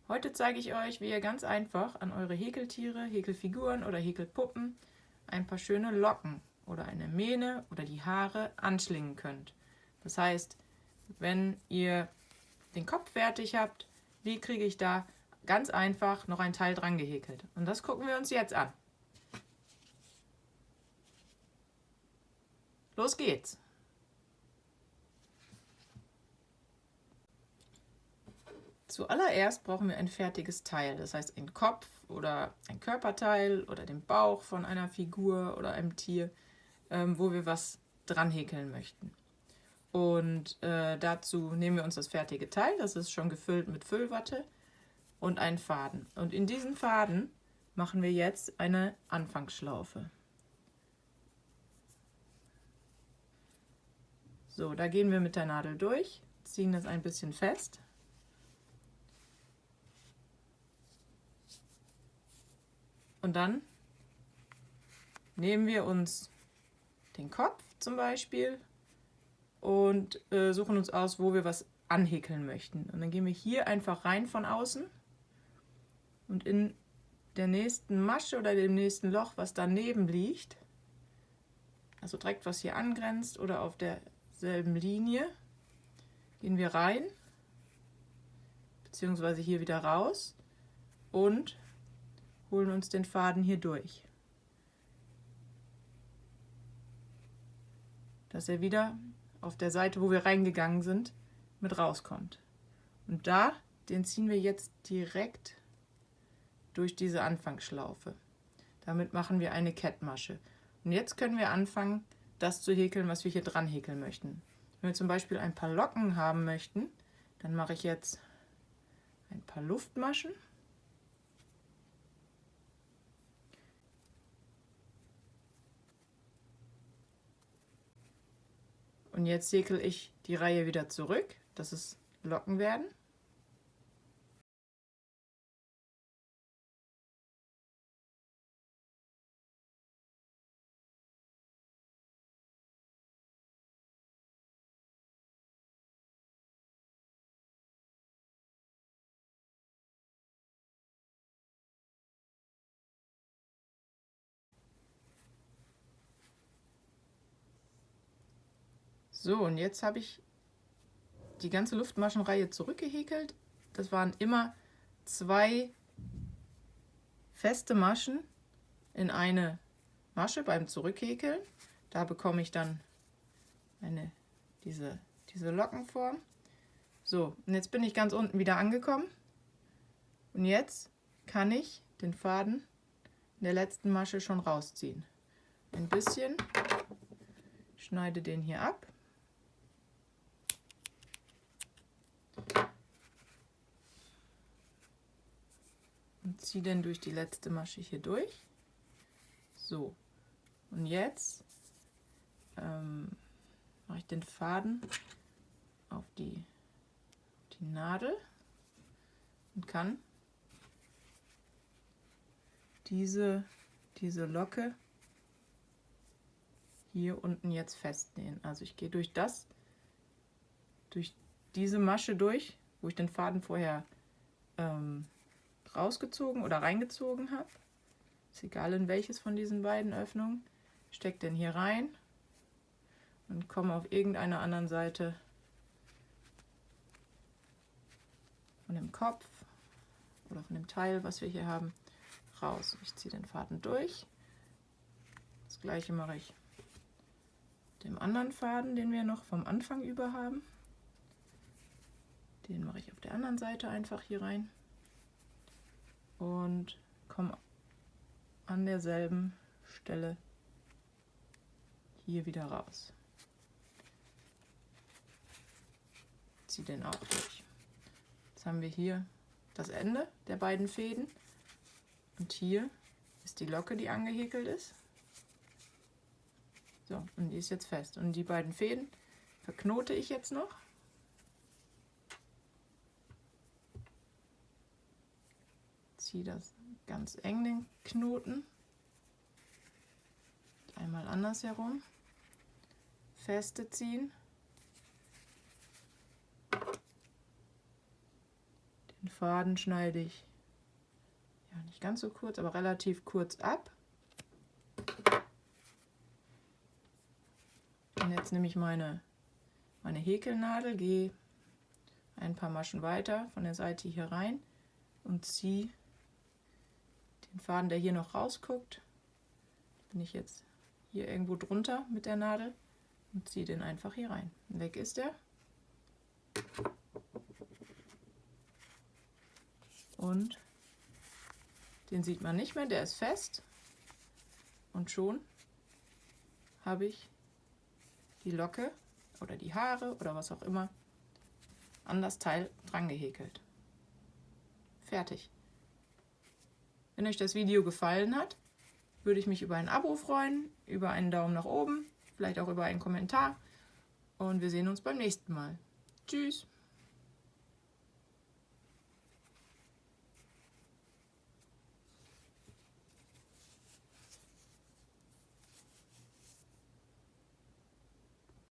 Heute zeige ich euch, wie ihr ganz einfach an eure Häkeltiere, Häkelfiguren oder Häkelpuppen ein paar schöne Locken oder eine Mähne oder die Haare anschlingen könnt. Das heißt, wenn ihr den Kopf fertig habt, wie kriege ich da ganz einfach noch ein Teil dran gehäkelt? Und das gucken wir uns jetzt an. Los geht's! Zuallererst brauchen wir ein fertiges Teil, das heißt einen Kopf oder ein Körperteil oder den Bauch von einer Figur oder einem Tier, wo wir was dran häkeln möchten. Und dazu nehmen wir uns das fertige Teil, das ist schon gefüllt mit Füllwatte und einen Faden. Und in diesen Faden machen wir jetzt eine Anfangsschlaufe. So, da gehen wir mit der Nadel durch, ziehen das ein bisschen fest. Und dann nehmen wir uns den Kopf zum Beispiel und suchen uns aus, wo wir was anhäkeln möchten. Und dann gehen wir hier einfach rein von außen und in der nächsten Masche oder dem nächsten Loch, was daneben liegt, also direkt was hier angrenzt oder auf derselben Linie, gehen wir rein, beziehungsweise hier wieder raus und holen uns den Faden hier durch, dass er wieder auf der Seite, wo wir reingegangen sind, mit rauskommt. Und den ziehen wir jetzt direkt durch diese Anfangsschlaufe. Damit machen wir eine Kettmasche. Und jetzt können wir anfangen, das zu häkeln, was wir hier dran häkeln möchten. Wenn wir zum Beispiel ein paar Locken haben möchten, dann mache ich jetzt ein paar Luftmaschen. Und jetzt häkel ich die Reihe wieder zurück, dass es Locken werden. So, und jetzt habe ich die ganze Luftmaschenreihe zurückgehäkelt. Das waren immer 2 feste Maschen in eine Masche beim Zurückhäkeln. Da bekomme ich dann diese Lockenform. So, und jetzt bin ich ganz unten wieder angekommen. Und jetzt kann ich den Faden in der letzten Masche schon rausziehen. Ein bisschen, schneide den hier ab. Und ziehe den durch die letzte Masche hier durch. So, und jetzt mache ich den Faden auf die Nadel und kann diese Locke hier unten jetzt festnähen. Also ich gehe durch diese Masche durch, wo ich den Faden vorher rausgezogen oder reingezogen habe. Ist egal in welches von diesen beiden Öffnungen. Stecke den hier rein und komme auf irgendeiner anderen Seite von dem Kopf oder von dem Teil, was wir hier haben, raus. Ich ziehe den Faden durch. Das gleiche mache ich mit dem anderen Faden, den wir noch vom Anfang über haben. Den mache ich auf der anderen Seite einfach hier rein und komme an derselben Stelle hier wieder raus. Ziehe den auch durch. Jetzt haben wir hier das Ende der beiden Fäden und hier ist die Locke, die angehäkelt ist. So, und die ist jetzt fest. Und die beiden Fäden verknote ich jetzt noch. Ziehe das ganz eng, den Knoten. Einmal andersherum. Feste ziehen. Den Faden schneide ich ja nicht ganz so kurz, aber relativ kurz ab. Und jetzt nehme ich meine Häkelnadel, gehe ein paar Maschen weiter von der Seite hier rein und ziehe den Faden, der hier noch rausguckt, bin ich jetzt hier irgendwo drunter mit der Nadel und ziehe den einfach hier rein. Weg ist er. Und den sieht man nicht mehr, der ist fest. Und schon habe ich die Locke oder die Haare oder was auch immer an das Teil dran gehäkelt. Fertig. Wenn euch das Video gefallen hat, würde ich mich über ein Abo freuen, über einen Daumen nach oben, vielleicht auch über einen Kommentar. Und wir sehen uns beim nächsten Mal. Tschüss!